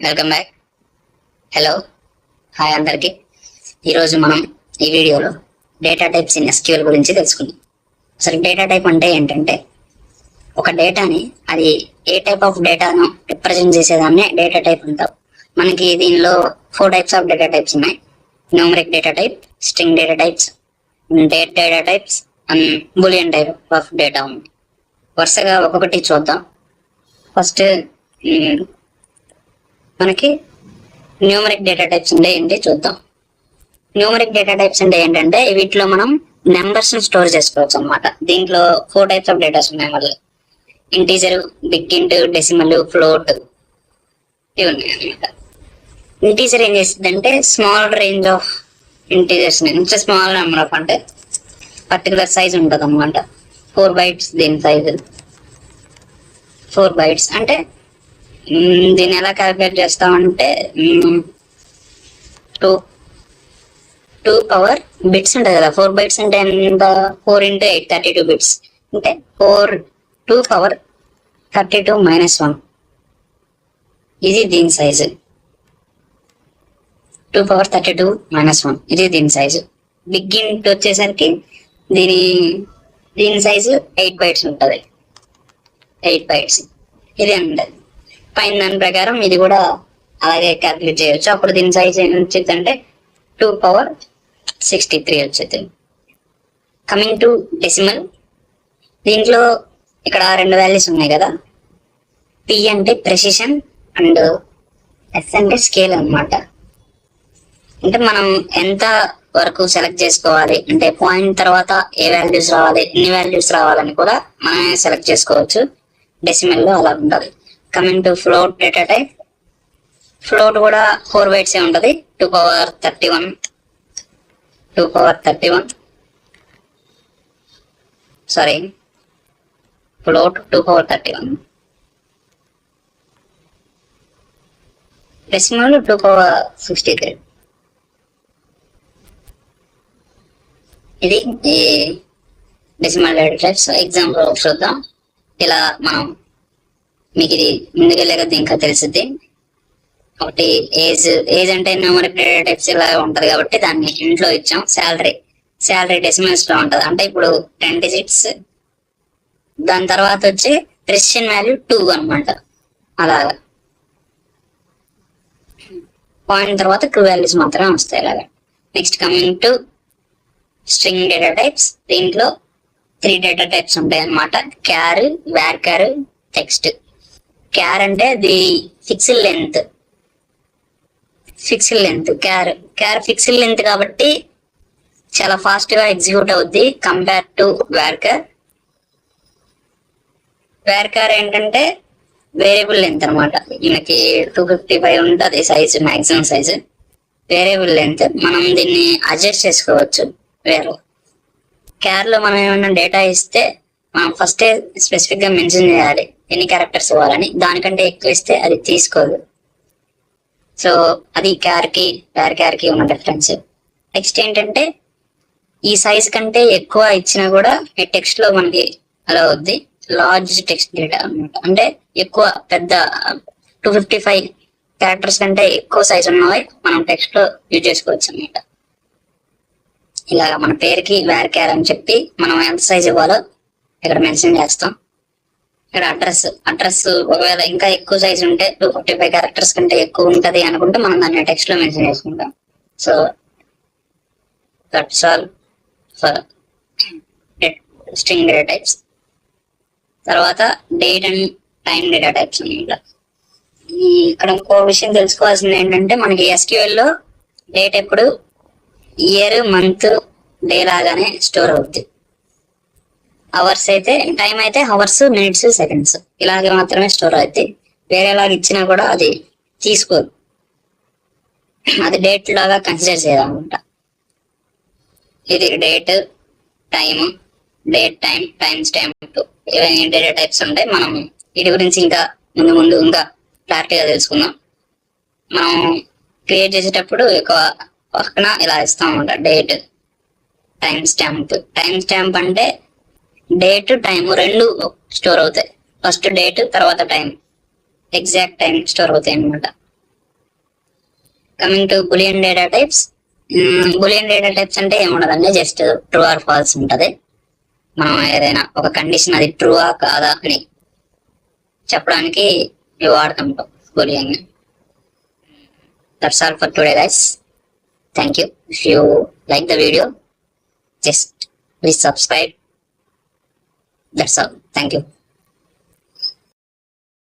Welcome back. Hello, hi అందరికి. ఈరోజు మనం ఈ వీడియోలో డేటా టైప్స్ ఇన్ ఎస్క్యూఎల్ గురించి తెలుసుకుందాం. అసలు డేటా టైప్ అంటే ఏంటంటే ఒక డేటాని అది ఏ టైప్ ఆఫ్ డేటాను రిప్రజెంట్ చేసేదాన్ని డేటా టైప్ అంటారు. మనకి దీనిలో 4 టైప్స్ ఆఫ్ డేటా టైప్స్ ఉన్నాయి. Numeric data type, string data types, date data types and Boolean type of data ఉంది. వరుసగా ఒక్కొక్కటి చూద్దాం. ఫస్ట్ మనకి న్యూమరిక్ డేటా టైప్స్ అంటే ఏంటి చూద్దాం. న్యూమరిక్ డేటా టైప్స్ అంటే ఏంటంటే వీటిలో మనం నెంబర్స్ ని స్టోర్ చేసుకోవచ్చు అనమాట. దీంట్లో 4 టైప్స్ ఆఫ్ డేటాస్ ఉన్నాయి. మళ్ళీ ఇంటీజర్, బిగ్ ఇంట్, డెసిమల్, ఫ్లోట్ ఇవి ఉన్నాయి అనమాట. ఇంటీజర్ ఏం చేస్తుందంటే స్మాల్ రేంజ్ ఆఫ్ ఇంటీజర్స్ నుంచి స్మాల్ నెంబర్ ఆఫ్ అంటే పర్టికులర్ సైజ్ ఉంటుంది అనమాట. 4 bytes దీని సైజు 4 bytes అంటే దీన్ని ఎలా క్యాలిక్యులేట్ చేస్తామంటే 2 పవర్ బిట్స్ ఉంటుంది కదా. 4 bytes అంటే ఎంత? 4 × 8 32 bits అంటే 2 పవర్ 32 - 1 ఇది దీని సైజు. 2 పవర్ 32 - 1 ఇది దీని సైజు. బిగ్ ఇంట్ వచ్చేసరికి దీని సైజు 8 bytes ఉంటుంది. 8 bytes ఇది ఉంటుంది. పైన దాని ప్రకారం ఇది కూడా అలాగే క్యాల్కులేట్ చేయొచ్చు. అప్పుడు దీని సైజ్ ఏం వచ్చింది అంటే 2 పవర్ 63 వచ్చింది. కమింగ్ టు డెసిమల్, దీంట్లో ఇక్కడ 2 వాల్యూస్ ఉన్నాయి కదా. పి అంటే ప్రెసిషన్ అండ్ ఎస్ అంటే స్కేల్ అన్నమాట. అంటే మనం ఎంత వరకు సెలెక్ట్ చేసుకోవాలి అంటే పాయింట్ తర్వాత ఏ వాల్యూస్ రావాలి, ఎన్ని వాల్యూస్ రావాలని కూడా మనమే సెలెక్ట్ చేసుకోవచ్చు. డెసిమల్ లో అలా ఉండాలి. Coming to float data type, float కూడా 4 bytes ఏ ఉంటుంది. 2 power 31 sorry float 2 power 31, decimal 2 power 63. ఇది డెసిమల్ డేటా టైప్స్. ఎగ్జాంపుల్ చూద్దాం. ఇలా మనం మీకు ఇది ముందుకెళ్ళే కదా ఇంకా తెలిసింది. ఒకటి ఏజ్ అంటే న్యూమరిక్ డేటా టైప్స్ ఇలా ఉంటది కాబట్టి దాన్ని ఇంట్లో ఇచ్చాం. శాలరీ డెసిమల్స్ లో ఉంటది. అంటే ఇప్పుడు 10 digits, దాని తర్వాత వచ్చి ప్రెసిషన్ వాల్యూ 2 అనమాట. అలాగా పాయింట్ తర్వాత 2 values మాత్రమే వస్తాయి. ఇలాగా next coming to string data types. దీంట్లో 3 డేటా టైప్స్ ఉంటాయి అనమాట. క్యార్, వార్కార్, టెక్స్ట్. క్యార్ అంటే the fixed length. Char fixed length కాబట్టి చాలా ఫాస్ట్ గా ఎగ్జిక్యూట్ అవుద్ది కంపేర్ టు వార్కార్. వార్కార్ ఏంటంటే వేరియబుల్ లెంత్ అనమాట. మనకి 255 ఉంటుంది size, maximum size. Variable length మనం దీన్ని అడ్జస్ట్ చేసుకోవచ్చు. వేరే క్యార్ లో మనం ఏమైనా డేటా ఇస్తే మనం ఫస్టే స్పెసిఫిక్ గా మెన్షన్ చేయాలి ఎన్ని క్యారెక్టర్స్ ఇవ్వాలని. దానికంటే ఎక్కువ ఇస్తే అది తీసుకోదు. సో అది వార్కార్ కి ఉన్న డిఫరెన్స్. నెక్స్ట్ ఏంటంటే ఈ సైజ్ కంటే ఎక్కువ ఇచ్చినా కూడా ఈ టెక్స్ట్ లో మనకి అలా అవుద్ది. లార్జ్ టెక్స్ట్ డేటా అనమాట. అంటే ఎక్కువ పెద్ద 255 క్యారెక్టర్స్ కంటే ఎక్కువ సైజ్ ఉన్నవి మనం టెక్స్ట్ లో యూజ్ చేసుకోవచ్చు అనమాట. ఇలాగా మన పేరుకి వార్కార్ అని చెప్పి మనం ఎంత సైజ్ ఇవ్వాలో ఇక్కడ మెన్షన్ చేస్తాం. ఇక్కడ అడ్రస్ ఒకవేళ ఇంకా ఎక్కువ సైజ్ ఉంటే 255 క్యారెక్టర్స్ కంటే ఎక్కువ ఉంటది అనుకుంటే మనం దాన్ని టెక్స్ట్ లో మెన్షన్ చేసుకుంటాం. So that's all for string data types. తర్వాత date and time data types అనమాట. ఇక్కడ ఇంకో విషయం తెలుసుకోవాల్సింది ఏంటంటే మనకి SQL లో డేట్ ఎప్పుడు ఇయర్, మంత్, డే లాగానే స్టోర్ అవుతుంది. అవర్స్ అయితే టైం అయితే అవర్స్, మినిట్స్, సెకండ్స్ ఇలాగే మాత్రమే స్టోర్ అవుతాయి. వేరేలాగా ఇచ్చినా కూడా అది తీసుకోదు. అది డేట్ లాగా కన్సిడర్ చేయాలన్నమాట. ఇది డేట్, టైమ్, టైం స్టాంప్ ఇవన్నీ డేటా టైప్స్ ఉంటాయి. మనం వీటి గురించి ఇంకా ముందు ఇంకా క్లారిటీగా తెలుసుకుందాం. మనం క్రియేట్ చేసేటప్పుడు ఎక్కువ పక్కన ఇలా ఇస్తాం అన్నమాట. డేట్, టైం స్టాంప్ అంటే డేట్, టైం రెండు స్టోర్ అవుతాయి. ఫస్ట్ డేట్, తర్వాత టైం, ఎగ్జాక్ట్ టైం స్టోర్ అవుతాయి అన్నమాట. Coming to boolean data types. Boolean data types అంటే ఏముండదండి, జస్ట్ ట్రూ ఆర్ ఫాల్స్ ఉంటది. మనం ఏదైనా ఒక కండిషన్ అది ట్రూవా కాదా అని చెప్పడానికి ఇవి వాడతాం boolean. That's all for today guys. Thank you. If you like the video, just please subscribe. That's all. Thank you.